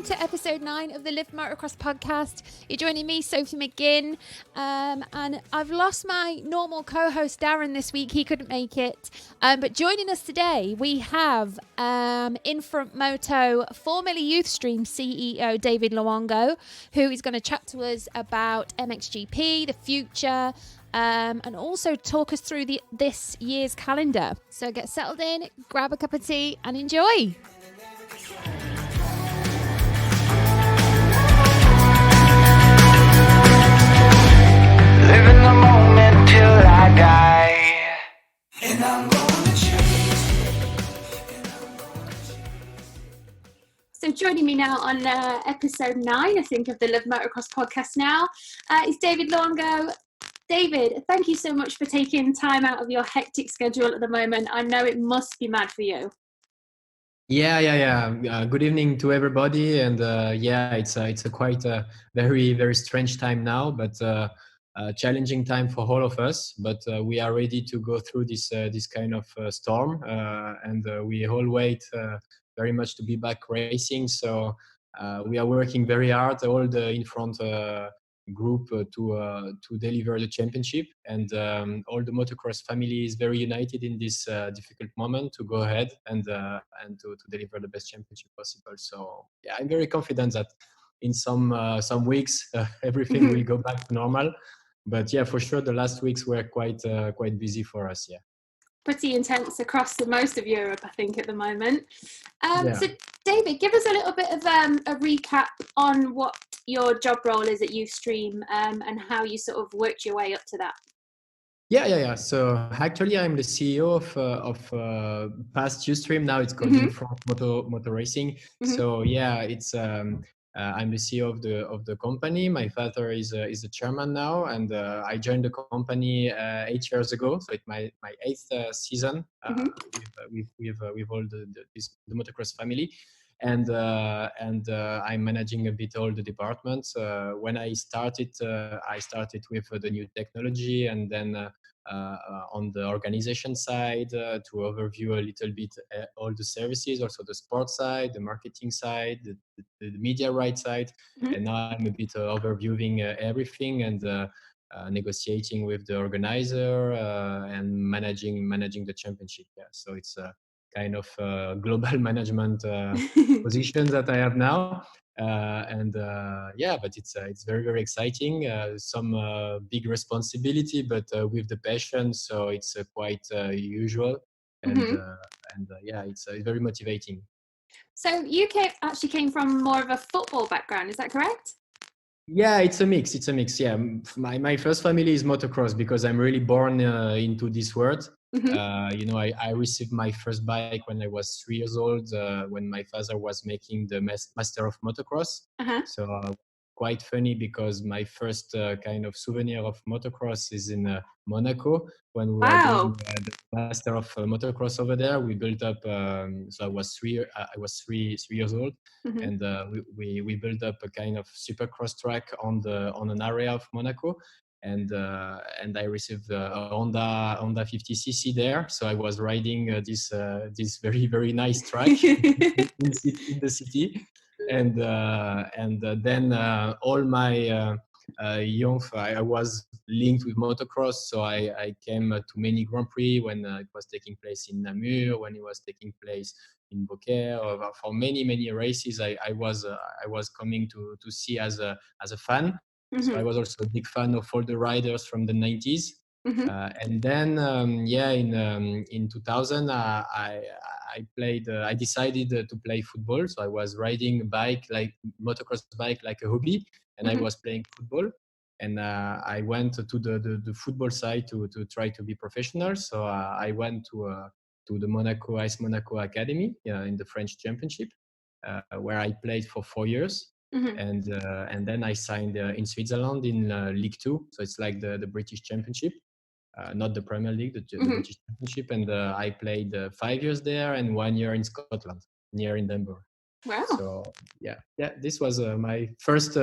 to episode 9 of the Live Motocross podcast. You're joining me, Sophie McGinn, and I've lost my normal co-host Darren this week. He couldn't make it, but joining us today we have Infront Moto formerly Youthstream CEO David Luongo, who is going to chat to us about MXGP, the future, and also talk us through this year's calendar. So get settled in, grab a cup of tea and enjoy. Living the moment till I die. And I'm gonna change. So joining me now on episode 9, I think, of the Live Motocross podcast now is David Luongo. David, thank you so much for taking time out of your hectic schedule at the moment. I know it must be mad for you. Yeah. Good evening to everybody, and it's a quite a very strange time now, but challenging time for all of us. But we are ready to go through this kind of storm, and we all wait very much to be back racing. So we are working very hard, all the Infront group to deliver the championship, and all the motocross family is very united in this difficult moment to go ahead and to deliver the best championship possible. So yeah, I'm very confident that in some weeks everything will go back to normal. But yeah, for sure the last weeks were quite busy for us. Yeah. Pretty intense across most of Europe, I think, at the moment. Yeah. So, David, give us a little bit of a recap on what your job role is at Youthstream and how you sort of worked your way up to that. Yeah. So actually, I'm the CEO of past Youthstream. Now it's called Infront Moto Racing. So yeah, it's I'm the CEO of the company. My father is the chairman now, and I joined the company 8 years ago. So it's my 8th season with all the motocross family. And I'm managing a bit all the departments. When I started with the new technology, and then on the organization side to overview a little bit all the services, also the sports side, the marketing side, the media rights side. And now I'm a bit overviewing everything and negotiating with the organizer and managing the championship. Yeah, so it's kind of global management position that I have now, but it's very exciting. Some big responsibility, but with the passion, so it's quite usual, and it's very motivating. So you actually came from more of a football background, is that correct? Yeah, it's a mix. Yeah, my first family is motocross because I'm really born into this world. I received my first bike when I was 3 years old, when my father was making the master of motocross. So quite funny because my first kind of souvenir of motocross is in Monaco when we were doing the master of motocross over there. We built up. So I was 3 years old, and we built up a kind of supercross track on an area of Monaco. And I received a Honda 50cc there, so I was riding this very nice track in the city, and then all my I was linked with motocross, so I came to many Grand Prix when it was taking place in Namur, when it was taking place in Beaucaire, or for many races. I was coming to see as a fan. So I was also a big fan of all the riders from the 90s. And then, in 2000, I decided to play football. So I was riding a bike, like motocross bike, like a hobby, and I was playing football. And I went to the football side to try to be professional. So I went to the Ice Monaco Academy in the French Championship, where I played for 4 years. And then I signed in Switzerland in League 2, so it's like the British Championship, not the Premier League, the British Championship. And I played 5 years there and 1 year in Scotland, near in Denver. Wow. So yeah, this was my first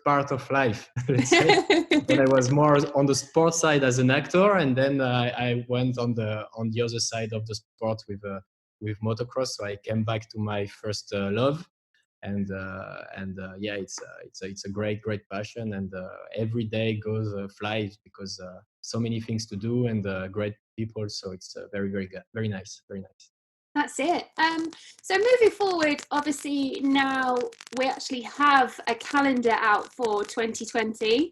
part of life, let's say. When I was more on the sports side as an actor, and then I went on the other side of the sport with motocross. So I came back to my first love. yeah, it's a great passion, and every day goes flies because so many things to do and great people. So it's very good, very nice, very nice. That's it. So moving forward, obviously now we actually have a calendar out for 2020.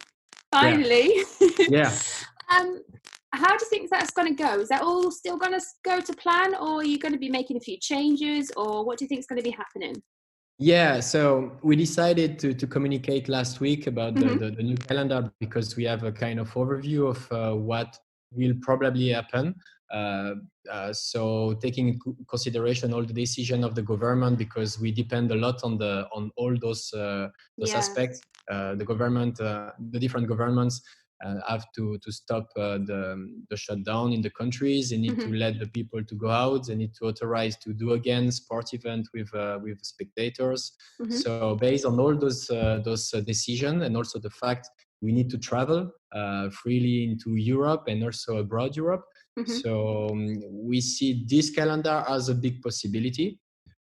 Yeah, Finally. yeah. um, how do you think that's going to go? Is that all still going to go to plan, or are you going to be making a few changes, or what do you think is going to be happening? Yeah, so we decided to communicate last week about Mm-hmm. the new calendar because we have a kind of overview of what will probably happen. Uh, so taking into consideration all the decision of the government, because we depend a lot on all those Yeah. aspects. The government, the different governments have to stop the shutdown in the countries. They need to Mm-hmm. let the people to go out. They need to authorize to do again sport event with spectators. Mm-hmm. So based on all those decisions, and also the fact we need to travel freely into Europe and also abroad Europe. Mm-hmm. So we see this calendar as a big possibility.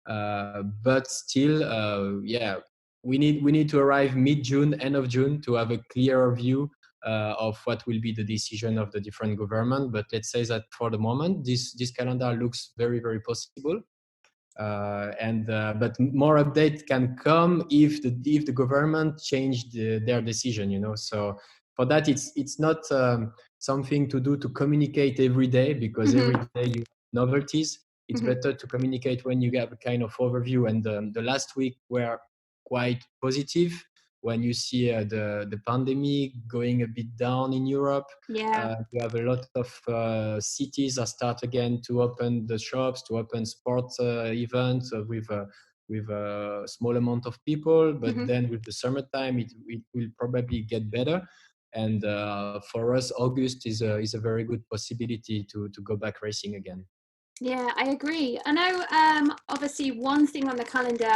But still, yeah, we need to arrive mid-June, end of June, to have a clearer view of what will be the decision of the different government. But let's say that for the moment, this calendar looks very possible. But more update can come if the government changed their decision. So for that, it's not something to do to communicate every day, because every Mm-hmm. day you have novelties. It's Mm-hmm. better to communicate when you have a kind of overview. And the last week were quite positive when you see the pandemic going a bit down in Europe. Yeah. You have a lot of cities that start again to open the shops, to open sports events with a small amount of people. But Mm-hmm. then with the summertime, it will probably get better. And for us, August is a very good possibility to go back racing again. Yeah, I agree. I know, obviously, one thing on the calendar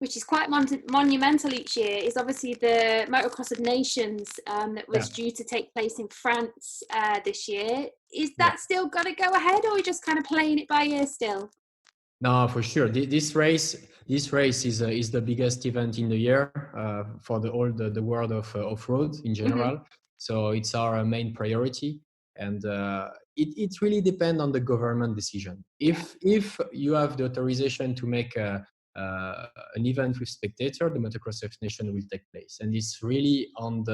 which is quite monumental each year, is obviously the Motocross of Nations that Yeah, was due to take place in France this year. Is yeah. that still got to go ahead, or are we just kind of playing it by ear still? No, for sure. This race is the biggest event in the year for the world of road in Mm-hmm. general. So it's our main priority, and it really depends on the government decision. Yeah. If you have the authorization to make uh, an event with spectator, the Motocross of Nation will take place, and it's really on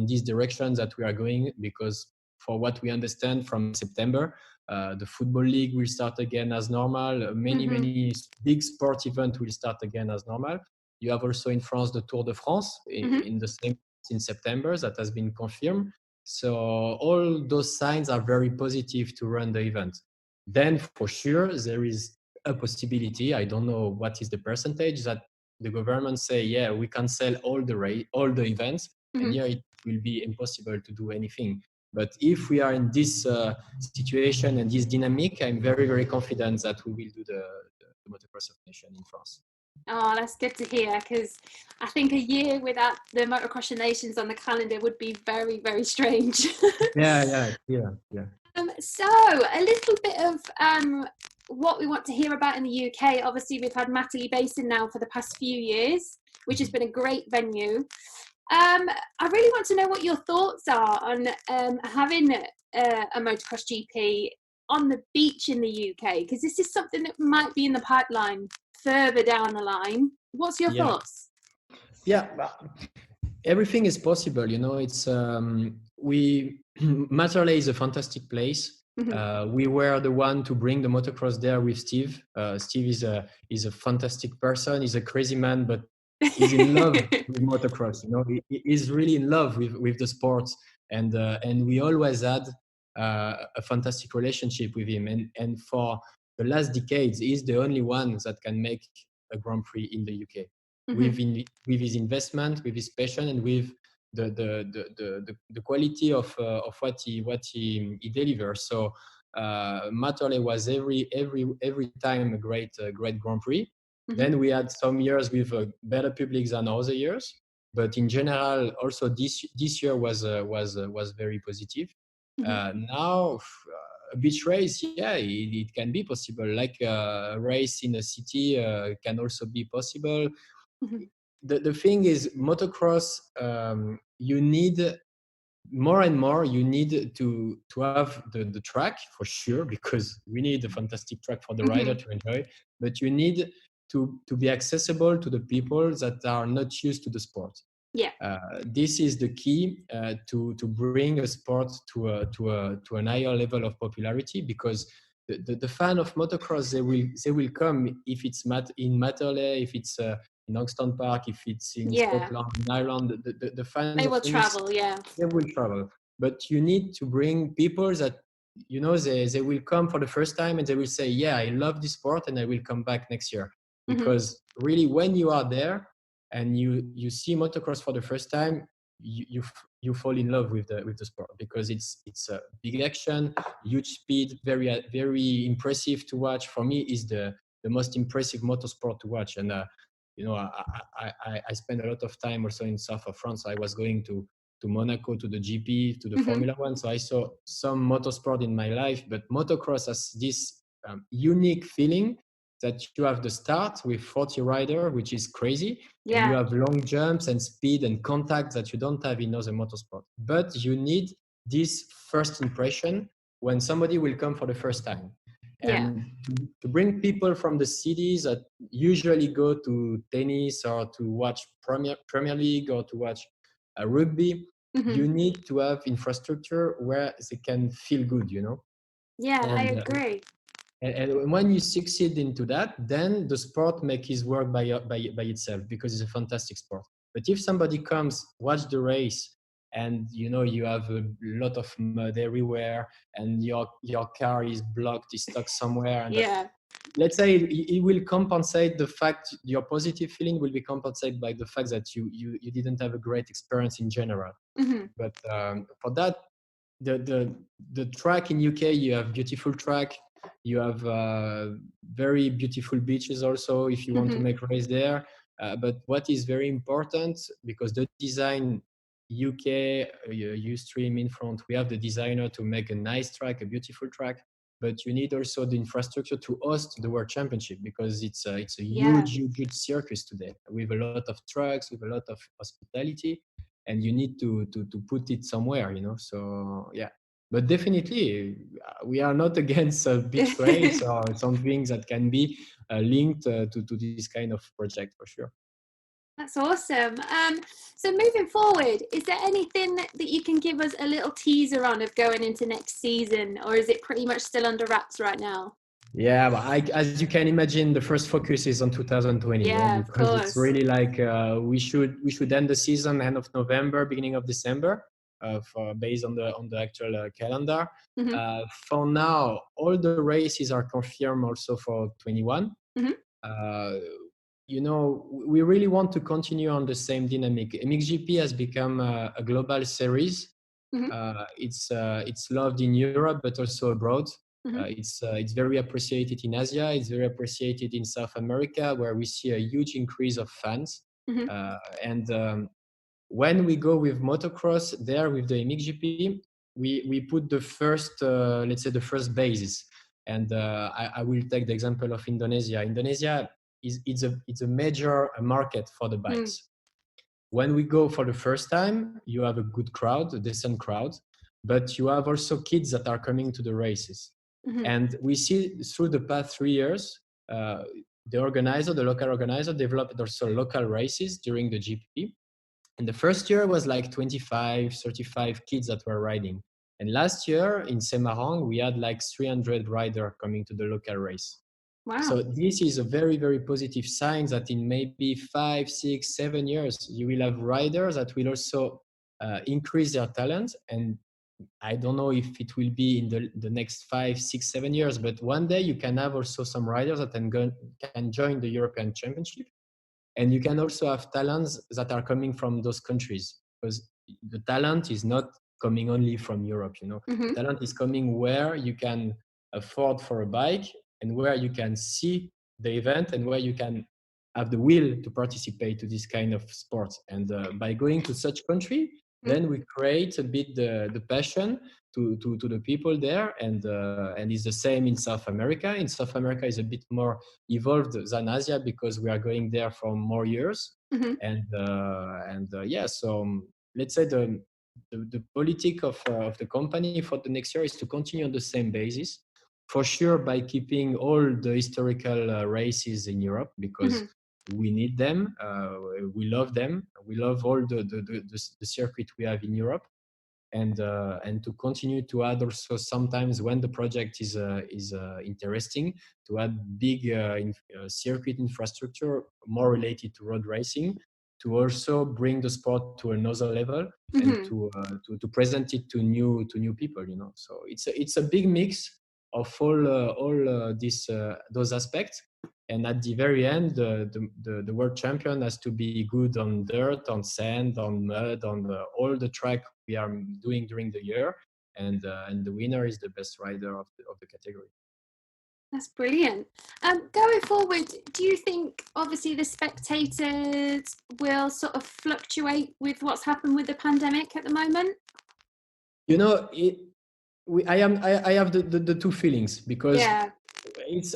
this direction that we are going, because for what we understand from September, the football league will start again as normal. Mm-hmm. Many big sport events will start again as normal. You have also in France the Tour de France Mm-hmm. in the same in September that has been confirmed. So all those signs are very positive to run the event. Then for sure there is a possibility. I don't know what is the percentage that the government say, yeah, we cancel all the events, and Mm-hmm. here it will be impossible to do anything. But if we are in this situation and this dynamic, I'm very confident that we will do the Motocross of Nation in France. Oh, that's good to hear, because I think a year without the Motocross of Nations on the calendar would be very strange. Yeah. So a little bit of what we want to hear about in the UK. Obviously, we've had Matterley Basin now for the past few years, which has been a great venue. I really want to know what your thoughts are on having a motocross GP on the beach in the UK, because this is something that might be in the pipeline further down the line. What's your Yeah, thoughts? yeah. Everything is possible. It's we Materley is a fantastic place. Mm-hmm. We were the one to bring the motocross there with Steve. Steve is a fantastic person. He's a crazy man, but he's in love with motocross. He's really in love with the sport, and we always had a fantastic relationship with him. And for the last decades, he's the only one that can make a Grand Prix in the UK Mm-hmm. with his investment, with his passion, and with the quality of what he delivers. So Matterley was every time a great Grand Prix. Mm-hmm. Then we had some years with a better public than other years, but in general, also this year was very positive. Mm-hmm. Now. a beach race, yeah, it can be possible. Like a race in a city can also be possible. Mhm. The thing is, motocross, you need more and more. You need to have the track for sure, because we need a fantastic track for the rider to enjoy. But you need to be accessible to the people that are not used to the sport. Yeah. This is the key to bring a sport to an higher level of popularity, because the fan of motocross, they will come if it's in Matterley, if it's in Hoxton Park, if it's in Yeah. Scotland, in Ireland. The fans They of will tennis, travel, yeah. they will travel. But you need to bring people that, you know, they will come for the first time and they will say, yeah, I love this sport and I will come back next year. Because really, when you are there and you see motocross for the first time, you fall in love with the sport, because it's a big action, huge speed, very impressive to watch. For me, is the most impressive motorsport to watch. And you know, I spent a lot of time also in south of France. I was going to Monaco, to the GP, to the Formula One. So I saw some motorsport in my life, but motocross has this unique feeling that you have the start with 40 rider, which is crazy. And you Yeah. have long jumps and speed and contact that you don't have in other motorsport. But you need this first impression when somebody will come for the first time. Yeah. And to bring people from the cities that usually go to tennis or to watch Premier League or to watch rugby, you need to have infrastructure where they can feel good, you know. Yeah, I And agree. and when you succeed into that, then the sport makes its work by itself, because it's a fantastic sport. But if somebody comes, watch the race, and you know you have a lot of mud everywhere, and your car is blocked, is stuck somewhere, and Yeah. let's say it will compensate the fact, your positive feeling will be compensated by the fact that you didn't have a great experience in general. But for that, the track in UK, you have beautiful track, you have very beautiful beaches also if you want to make race there. But what is very important, because the design UK, Ustream in front, we have the designer to make a nice track, a beautiful track. But you need also the infrastructure to host the World Championship, because it's a Yeah. huge circus today, with a lot of trucks, with a lot of hospitality, and you need to put it somewhere, you know. So yeah, but definitely we are not against a beach race or something that can be linked to this kind of project, for sure. That's awesome. So moving forward, is there anything that you can give us a little teaser on of going into next season, or is it pretty much still under wraps right now? Yeah, but as you can imagine, the first focus is on 2020, Yeah, of because it's course. really like we should end the season end of November, beginning of December, based on the actual calendar. For now, all the races are confirmed also for 21. Uh, you know, we really want to continue on the same dynamic. MXGP has become a global series. It's loved in Europe, but also abroad. It's very appreciated in Asia. It's very appreciated in South America, where we see a huge increase of fans. And when we go with motocross there with the MXGP, we put the first, let's say, the first basis. And I will take the example of Indonesia. Indonesia it's a major market for the bikes. When we go for the first time, you have a good crowd, a decent crowd, but you have also kids that are coming to the races. And we see through the past 3 years, the local organizer, developed also local races during the GP. And the first year was like 25, 35 kids that were riding. And last year in Semarang, we had like 300 riders coming to the local race. Wow. So this is a very, very positive sign that in maybe 5, 6, 7 years, you will have riders that will also increase their talent. And I don't know if it will be in the next 5, 6, 7 years, but one day you can have also some riders that can join the European Championship. And you can also have talents that are coming from those countries, because the talent is not coming only from Europe, you know. The talent is coming where you can afford for a bike, and where you can see the event, and where you can have the will to participate to this kind of sport. And by going to such country, then we create a bit the passion to the people there, and it's the same in South America. In South America, is a bit more evolved than Asia because we are going there for more years, Mm-hmm. So let's say the politic of the company for the next year is to continue on the same basis, for sure, by keeping all the historical races in Europe, because we need them. We love them. We love all the circuit we have in Europe, and to continue to add also sometimes when the project is interesting, to add big circuit infrastructure more related to road racing, to also bring the sport to another level, and to present it to new people. So it's a big mix of all those aspects. And at the very end, the world champion has to be good on dirt, on sand, on mud, on all the track we are doing during the year, and the winner is the best rider of the category. That's brilliant. Going forward, do you think obviously the spectators will sort of fluctuate with what's happened with the pandemic at the moment? I have the two feelings, because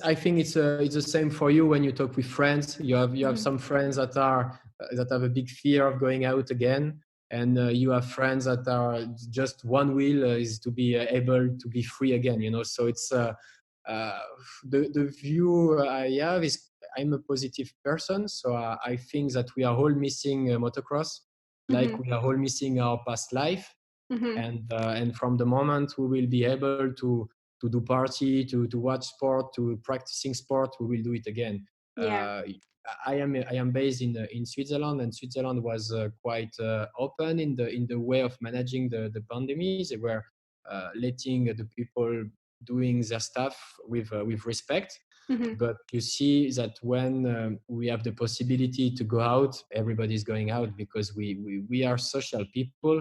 I think it's the same for you when you talk with friends. You have some friends that have a big fear of going out again, and you have friends that are just one will is to be able to be free again. So it's the view I have is, I'm a positive person, so I think that we are all missing motocross, like we are all missing our past life. And from the moment we will be able to do party, to watch sport, to practicing sport, we will do it again. I am based in Switzerland, and Switzerland was quite open in the way of managing the pandemic. They were letting the people doing their stuff with respect. But you see that when we have the possibility to go out, everybody's going out, because we are social people,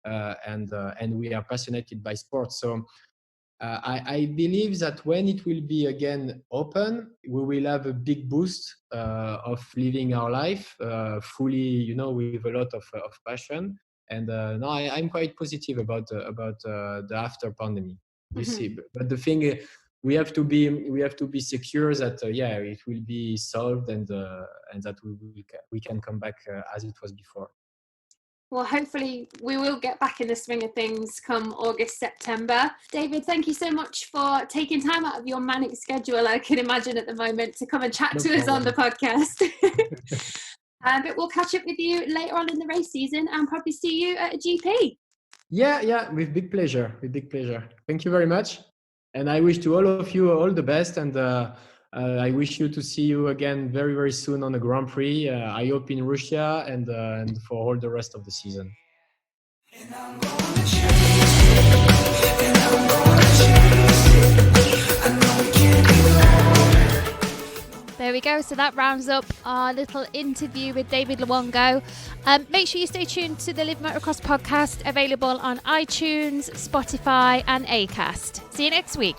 and we are passionate by sports. So I believe that when it will be again open, we will have a big boost of living our life fully, with a lot of passion. And no, I'm quite positive about the after pandemic. We see, but the thing, we have to be secure that it will be solved, and that we can come back as it was before. Well, hopefully we will get back in the swing of things come August, September. David, thank you so much for taking time out of your manic schedule, I can imagine at the moment, to come and chat to us on the podcast. But we'll catch up with you later on in the race season, and probably see you at a GP. Yeah, with big pleasure. Thank you very much. And I wish to all of you all the best, and I wish you to see you again very, very soon on the Grand Prix. I hope in Russia, and for all the rest of the season. And I'm gonna chase it. And I'm gonna chase it. I know we can't ignore. There we go. So that rounds up our little interview with David Luongo. Make sure you stay tuned to the Live Motocross podcast, available on iTunes, Spotify and Acast. See you next week.